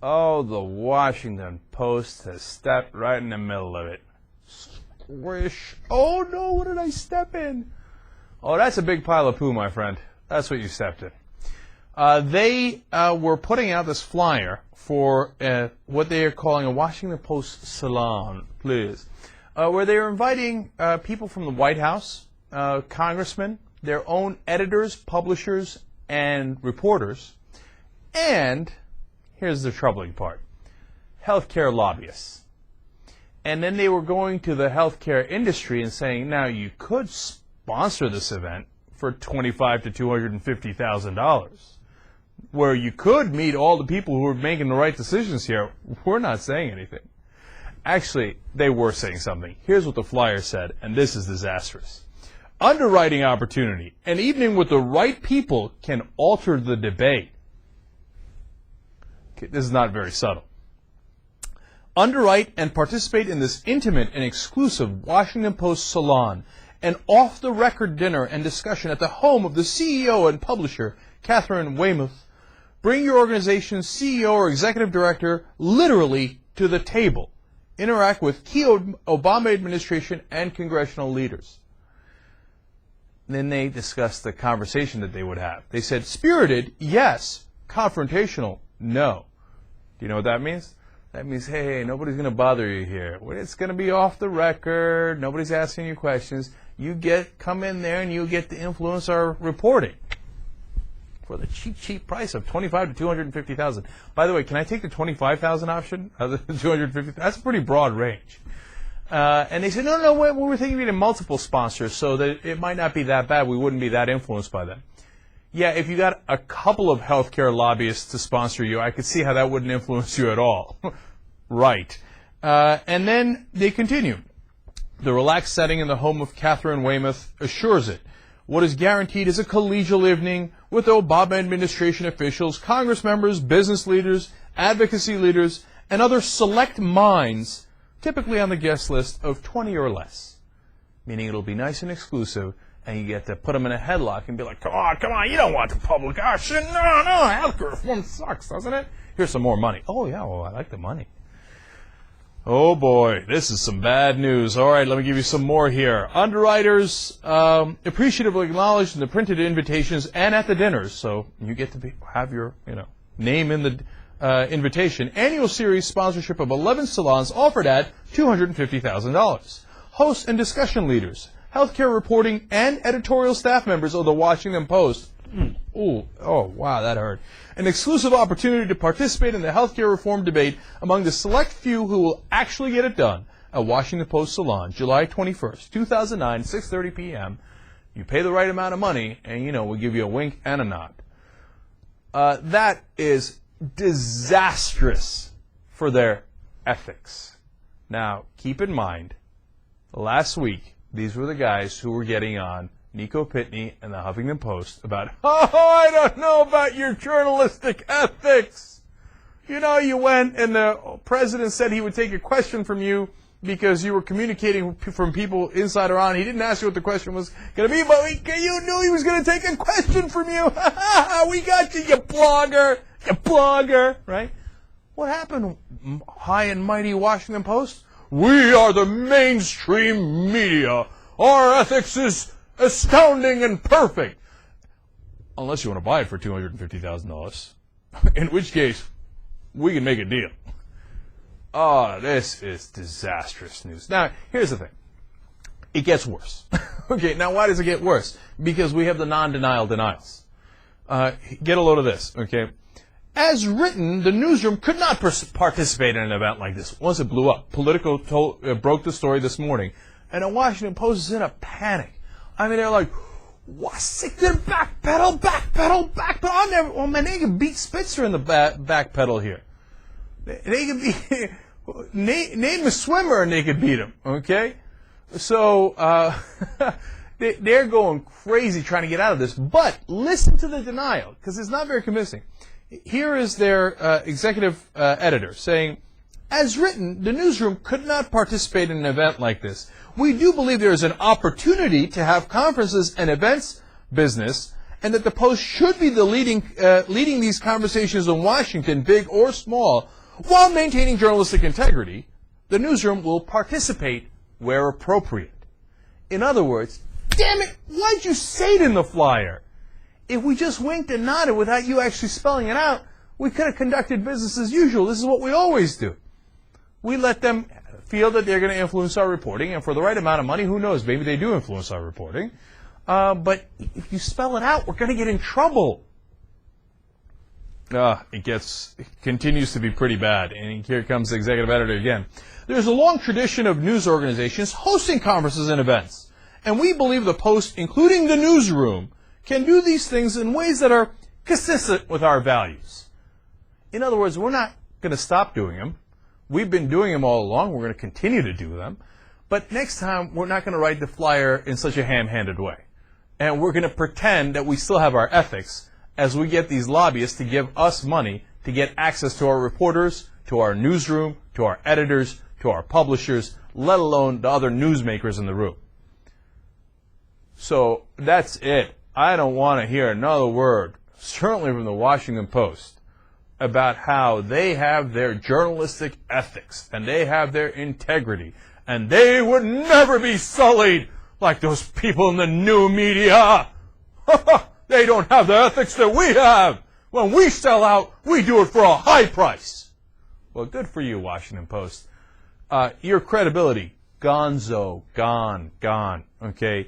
Oh, the Washington Post has stepped right in the middle of it. Squish. Oh, no, what did I step in? Oh, that's a big pile of poo, my friend. That's what you stepped in. They were putting out this flyer for what they are calling a Washington Post salon, please, where they are inviting people from the White House, congressmen, their own editors, publishers, and reporters, and here's the troubling part, healthcare lobbyists. And then they were going to the healthcare industry and saying, now you could sponsor this event for $25,000 to $250,000, where you could meet all the people who are making the right decisions here. We're not saying anything. Actually, they were saying something. Here's what the flyer said, and this is disastrous. Underwriting opportunity. An evening with the right people can alter the debate. Okay, this is not very subtle. Underwrite and participate in this intimate and exclusive Washington Post salon, an off-the-record dinner and discussion at the home of the CEO and publisher, Catherine Weymouth. Bring your organization's CEO or executive director literally to the table. Interact with key Obama administration and congressional leaders. Then they discussed the conversation that they would have. They said, spirited, yes. Confrontational, no. Do you know what that means? That means, hey, nobody's going to bother you here. It's going to be off the record. Nobody's asking you questions. You come in there and you get to influence our reporting for the cheap price of $25,000 to $250,000. By the way, can I take the $25,000 option other than $250,000? That's a pretty broad range. And they said, no, we were thinking of multiple sponsors, so that it might not be that bad. We wouldn't be that influenced by them. Yeah, if you got a couple of healthcare lobbyists to sponsor you, I could see how that wouldn't influence you at all. Right. And then they continue. The relaxed setting in the home of Catherine Weymouth assures it. What is guaranteed is a collegial evening with Obama administration officials, Congress members, business leaders, advocacy leaders, and other select minds, typically on the guest list of 20 or less. Meaning it'll be nice and exclusive, and you get to put them in a headlock and be like, come on, you don't want the public. Oh, shit, no, healthcare reform sucks, doesn't it? Here's some more money. Oh, yeah, well, I like the money. Oh, boy, this is some bad news. All right, let me give you some more here. Underwriters appreciatively acknowledged in the printed invitations and at the dinners, so you get to have your name in the invitation. Annual series sponsorship of 11 salons offered at $250,000. Hosts and discussion leaders, healthcare reporting, and editorial staff members of the Washington Post. Oh, wow, that hurt. An exclusive opportunity to participate in the healthcare reform debate among the select few who will actually get it done at Washington Post Salon, July 21st, 2009, 6:30 p.m. You pay the right amount of money, and, we'll give you a wink and a nod. That is disastrous for their ethics. Now, keep in mind, last week, these were the guys who were getting on Nico Pitney and the Huffington Post about, I don't know about your journalistic ethics. You went and the president said he would take a question from you because you were communicating from people inside or on. He didn't ask you what the question was going to be, but you knew he was going to take a question from you. We got you blogger, right? What happened, high and mighty Washington Post? We are the mainstream media. Our ethics is astounding and perfect. Unless you want to buy it for $250,000. In which case, we can make a deal. Oh, this is disastrous news. Now, here's the thing. It gets worse. Okay, now why does it get worse? Because we have the non-denial denials. Get a load of this, okay? As written, the newsroom could not participate in an event like this once it blew up. Politico broke the story this morning, and the Washington Post is in a panic. I mean, they're like, what's it? They're backpedal. Man, they can beat Spitzer in the back pedal here. They can be, name a swimmer and they could beat him, okay? So, they're going crazy trying to get out of this. But listen to the denial, because it's not very convincing. Here is their executive editor saying, as written, the newsroom could not participate in an event like this. We do believe there is an opportunity to have conferences and events business and that the Post should be the leading these conversations in Washington, big or small, while maintaining journalistic integrity, the newsroom will participate where appropriate. In other words, damn it, why'd you say it in the flyer? If we just winked and nodded without you actually spelling it out, we could have conducted business as usual. This is what we always do. We let them feel that they're going to influence our reporting, and for the right amount of money, who knows, maybe they do influence our reporting. But if you spell it out, we're going to get in trouble. It continues to be pretty bad. And here comes the executive editor again. There's a long tradition of news organizations hosting conferences and events. And we believe the Post, including the newsroom, can do these things in ways that are consistent with our values. In other words, we're not going to stop doing them. We've been doing them all along. We're going to continue to do them. But next time, we're not going to write the flyer in such a ham-handed way. And we're going to pretend that we still have our ethics as we get these lobbyists to give us money to get access to our reporters, to our newsroom, to our editors, to our publishers, let alone the other newsmakers in the room. So that's it. I don't want to hear another word, certainly from the Washington Post, about how they have their journalistic ethics and they have their integrity and they would never be sullied like those people in the new media. They don't have the ethics that we have. When we sell out, we do it for a high price. Well, good for you, Washington Post. Your credibility, gonzo, gone, okay?